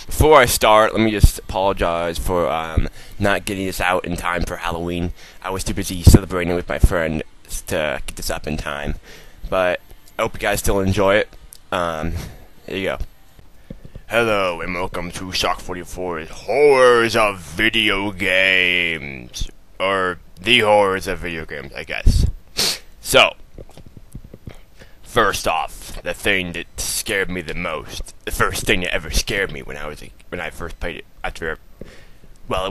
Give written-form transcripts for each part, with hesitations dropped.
Before I start, let me just apologize for not getting this out in time for Halloween. I was too busy celebrating with my friend to get this up in time. But I hope you guys still enjoy it. Here you go. Hello and welcome to Shock44's Horrors of Video Games. Or the horrors of video games, I guess. So, first off, the thing that scared me the most, the first thing that ever scared me when I first played it after, well,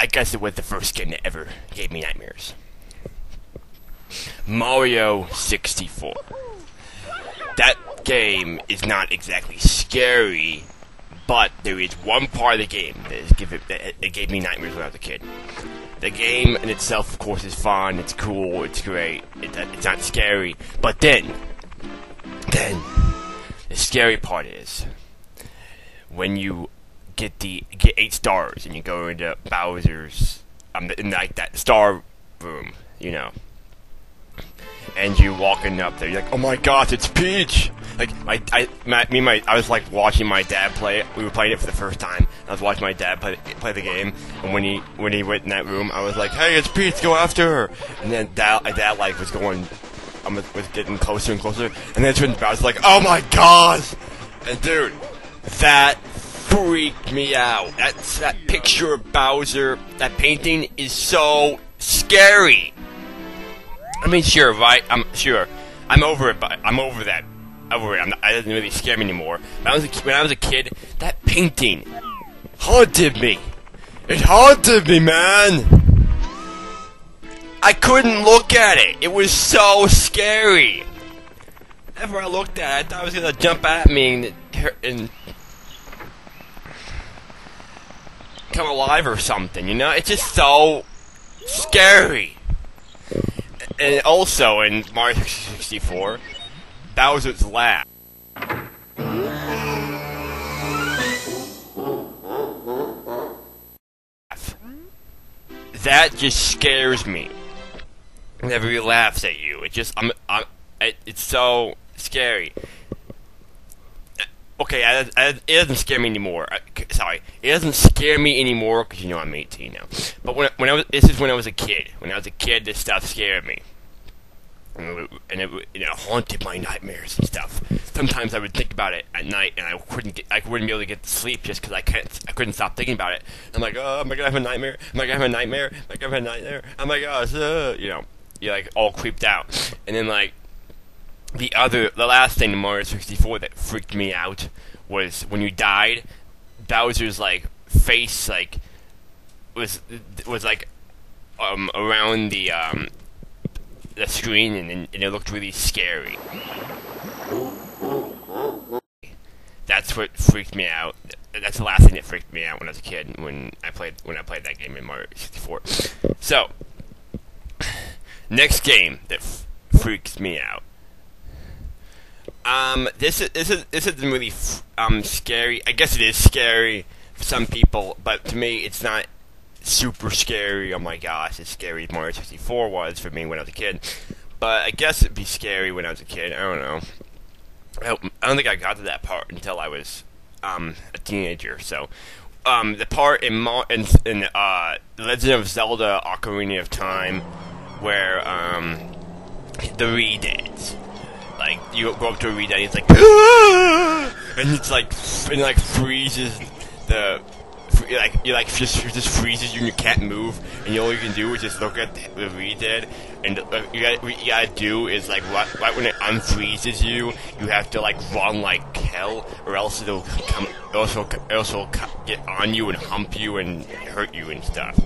I guess it was the first game that ever gave me nightmares. Mario 64. That game is not exactly scary, but there is one part of the game that gave me nightmares when I was a kid. The game in itself, of course, is fun, it's cool, it's great, it's not scary, but then, the scary part is, when you get 8 stars, and you go into Bowser's, in like that star room, you know, and you walking up there, you're like, oh my gosh, it's Peach! Like, I was like watching my dad play it. We were playing it for the first time. I was watching my dad play the game, and when he went in that room, I was like, "Hey, it's Peach, go after her!" And then dad like was getting closer and closer, and then turns around, I was like, "Oh my gosh!" And dude, that freaked me out. That picture of Bowser, that painting is so scary. I mean, sure, right? I'm over it, but I'm over that. It doesn't really scare me anymore. When I was a kid, that painting haunted me. It haunted me, man. I couldn't look at it. It was so scary. Whenever I looked at it, I thought it was gonna jump at me and come alive or something. You know, it's just so scary. And also in Mario 64. Bowser's laugh. That just scares me. Whenever he laughs at you, it's so scary. Okay, it doesn't scare me anymore. Sorry, it doesn't scare me anymore because you know I'm 18 now. But this is when I was a kid. When I was a kid, this stuff scared me. And it haunted my nightmares and stuff. Sometimes I would think about it at night, and I wouldn't be able to get to sleep just because I couldn't stop thinking about it. I'm like, oh, am I gonna have a nightmare? Am I gonna have a nightmare? Am I gonna have a nightmare? Oh my gosh, you're like all creeped out. And then like the last thing in Mario 64 that freaked me out was when you died, Bowser's like face like was like around the screen, and it looked really scary. That's what freaked me out. That's the last thing that freaked me out when I was a kid, when I played that game in Mario 64. So, next game that freaks me out. This isn't really scary. I guess it is scary for some people, but to me, it's not super scary. Oh my gosh, as scary as Mario 64 was for me when I was a kid. But I guess it'd be scary when I was a kid. I don't know. I don't think I got to that part until I was a teenager. So the part in The Legend of Zelda: Ocarina of Time where the Redeads, like you go up to a Redead and it's like and it like freezes the. Just freezes you and you can't move, and all you can do is just look at the Redead, and what you gotta do is like right when it unfreezes you, you have to like run like hell, or else it'll get on you and hump you and hurt you and stuff.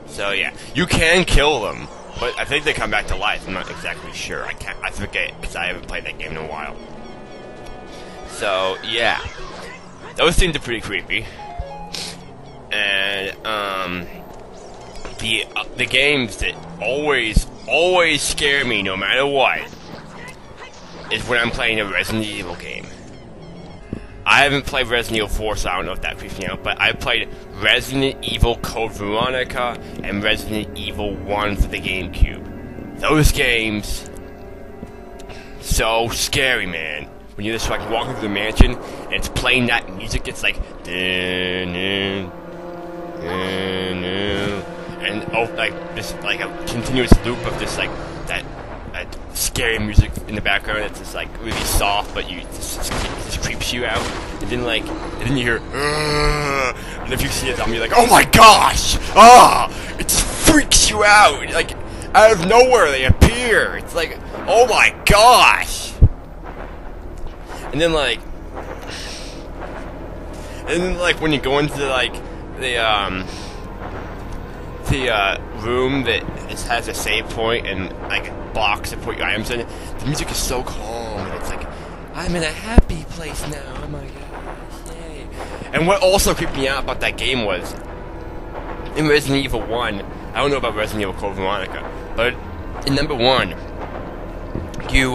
So yeah, you can kill them, but I think they come back to life. I'm not exactly sure. I forget because I haven't played that game in a while. So yeah, those things are pretty creepy. And the games that always scare me no matter what is when I'm playing a Resident Evil game. I haven't played Resident Evil 4, so I don't know if that creeps me out, but I played Resident Evil Code Veronica and Resident Evil 1 for the GameCube. Those games, so scary, man. when you're just like walking through the mansion and it's playing that music. It's like and like this like a continuous loop of this like that scary music in the background. It's just like really soft, but it just creeps you out. And then you hear, and if you see a zombie, you're like, oh my gosh, it just freaks you out. Like out of nowhere they appear. It's like, oh my gosh. And then when you go into like the room that just has a save point and like a box to put your items in, the music is so calm and it's like, I'm in a happy place now. Oh my gosh, yay. And what also creeped me out about that game was in Resident Evil 1, I don't know about Resident Evil Code Veronica, but in number 1, you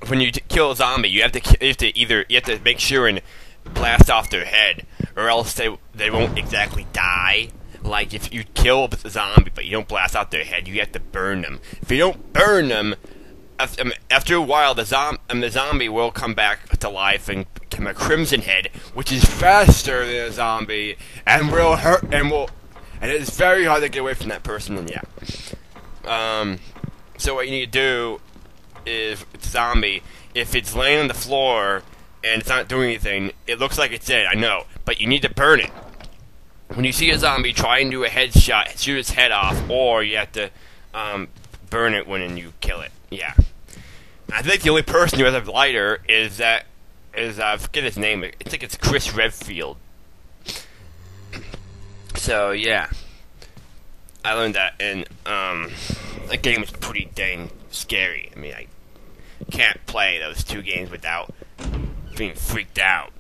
when you kill a zombie, you have to make sure and blast off their head, or else they won't exactly die. Like if you kill a zombie but you don't blast out their head, you have to burn them. If you don't burn them, after a while the zombie will come back to life and become a crimson head, which is faster than a zombie and will hurt and it is very hard to get away from that person. And yeah, so what you need to do is, it's a zombie, if it's laying on the floor and it's not doing anything, it looks like it's dead, I know, but you need to burn it. When you see a zombie, try and do a headshot, shoot its head off, or you have to burn it when you kill it. Yeah. I think the only person who has a lighter is I forget his name. I think it's Chris Redfield. So yeah, I learned that, and that game is pretty dang scary. I mean, I can't play those 2 games without being freaked out.